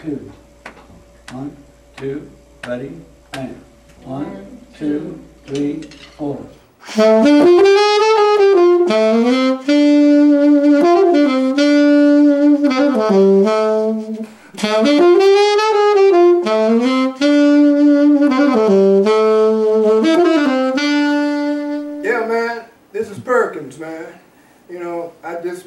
2. 1, 2, ready, and 1, 2, 3, 4. Yeah, man, this is Perkins, man. You know, I just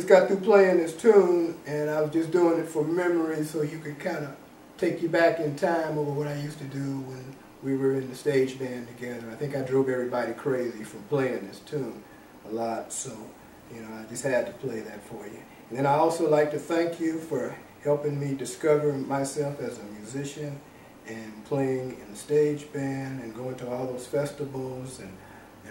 got through playing this tune, and I was just doing it for memory so you could kind of take you back in time over what I used to do when we were in the stage band together. I think I drove everybody crazy from playing this tune a lot, so, you know, I just had to play that for you. And then I also like to thank you for helping me discover myself as a musician and playing in the stage band and going to all those festivals and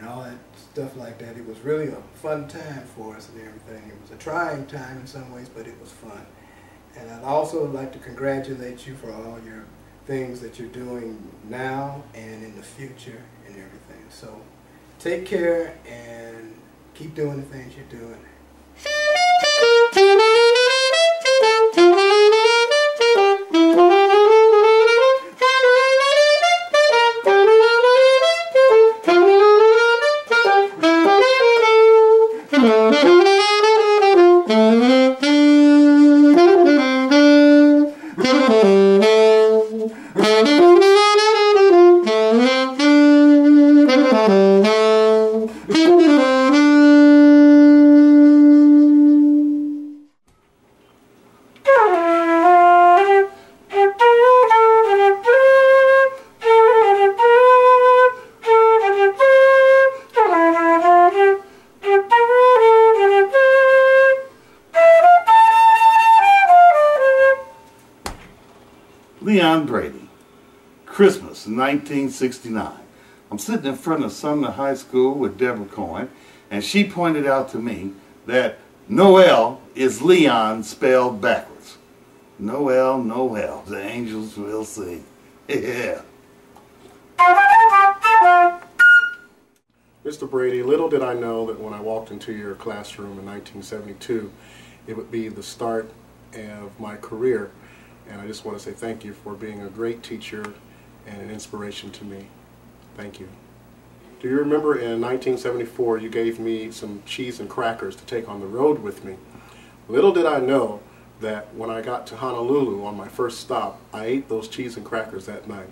all that stuff like that. It was really a fun time for us and everything. It was a trying time in some ways, but it was fun. And I'd also like to congratulate you for all your things that you're doing now and in the future and everything. So take care and keep doing the things you're doing. Brady, Christmas 1969. I'm sitting in front of Sumner High School with Deborah Coyne, and she pointed out to me that Noel is Leon spelled backwards. Noel, Noel, the angels will sing. Yeah. Mr. Brady, little did I know that when I walked into your classroom in 1972, it would be the start of my career. And I just want to say thank you for being a great teacher and an inspiration to me. Thank you. Do you remember in 1974 you gave me some cheese and crackers to take on the road with me? Little did I know that when I got to Honolulu on my first stop, I ate those cheese and crackers that night.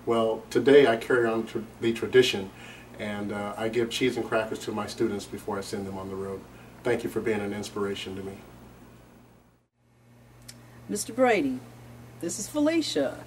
Well, today I carry on the tradition, and I give cheese and crackers to my students before I send them on the road. Thank you for being an inspiration to me. Mr. Brady, this is Felicia.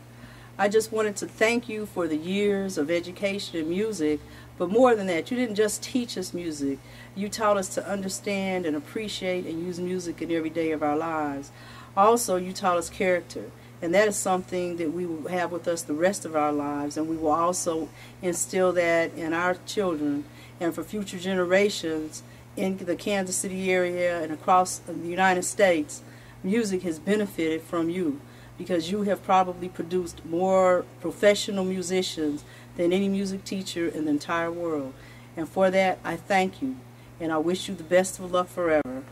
I just wanted to thank you for the years of education in music, but more than that, you didn't just teach us music. You taught us to understand and appreciate and use music in every day of our lives. Also, you taught us character, and that is something that we will have with us the rest of our lives, and we will also instill that in our children and for future generations in the Kansas City area and across the United States. Music has benefited from you, because you have probably produced more professional musicians than any music teacher in the entire world. And for that, I thank you, and I wish you the best of luck forever.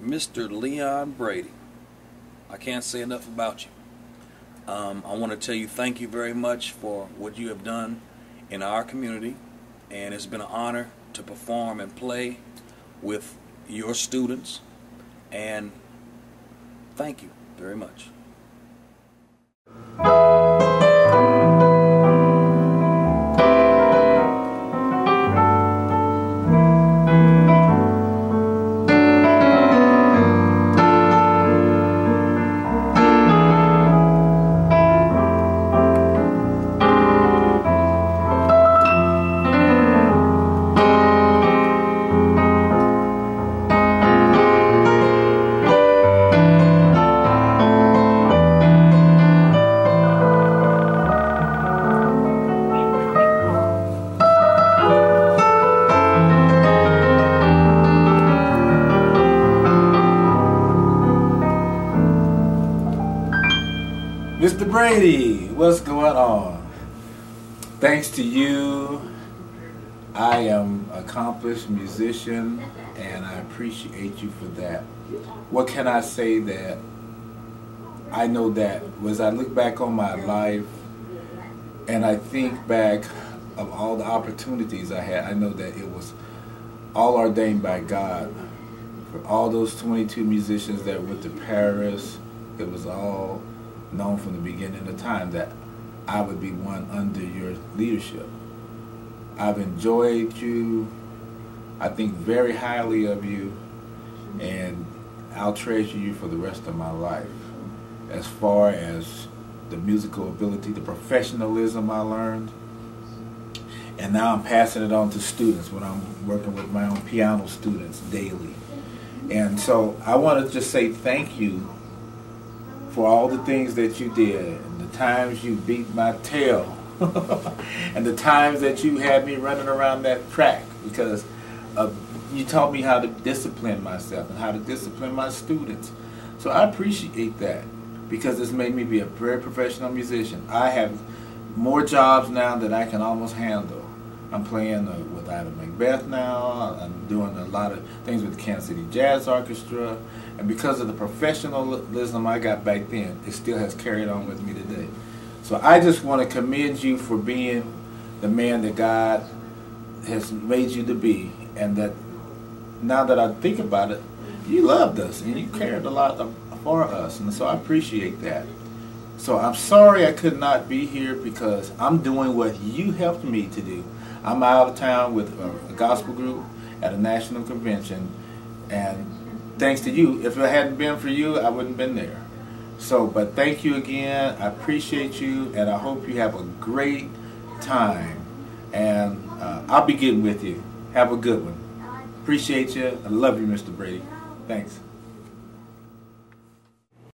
Mr. Leon Brady, I can't say enough about you. I want to tell you thank you very much for what you have done in our community, and it's been an honor to perform and play with your students, and thank you very much. Mr. Brady, what's going on? Thanks to you, I am an accomplished musician, and I appreciate you for that. What can I say that I know that as I look back on my life and I think back of all the opportunities I had, I know that it was all ordained by God. For all those 22 musicians that went to Paris, it was all known from the beginning of time that I would be one under your leadership. I've enjoyed you. I think very highly of you, and I'll treasure you for the rest of my life. As far as the musical ability, the professionalism I learned, and now I'm passing it on to students when I'm working with my own piano students daily. And so I want to just say thank you for all the things that you did, and the times you beat my tail, and the times that you had me running around that track, because you taught me how to discipline myself and how to discipline my students. So I appreciate that, because it's made me be a very professional musician. I have more jobs now that I can almost handle. I'm playing with Ida Macbeth now. I'm doing a lot of things with the Kansas City Jazz Orchestra. And because of the professionalism I got back then, it still has carried on with me today. So I just want to commend you for being the man that God has made you to be. And that now that I think about it, you loved us and you cared a lot for us. And so I appreciate that. So I'm sorry I could not be here, because I'm doing what you helped me to do. I'm out of town with a gospel group at a national convention, and thanks to you, if it hadn't been for you, I wouldn't have been there. So, but thank you again. I appreciate you, and I hope you have a great time. And I'll be getting with you. Have a good one. Appreciate you. I love you, Mr. Brady. Thanks.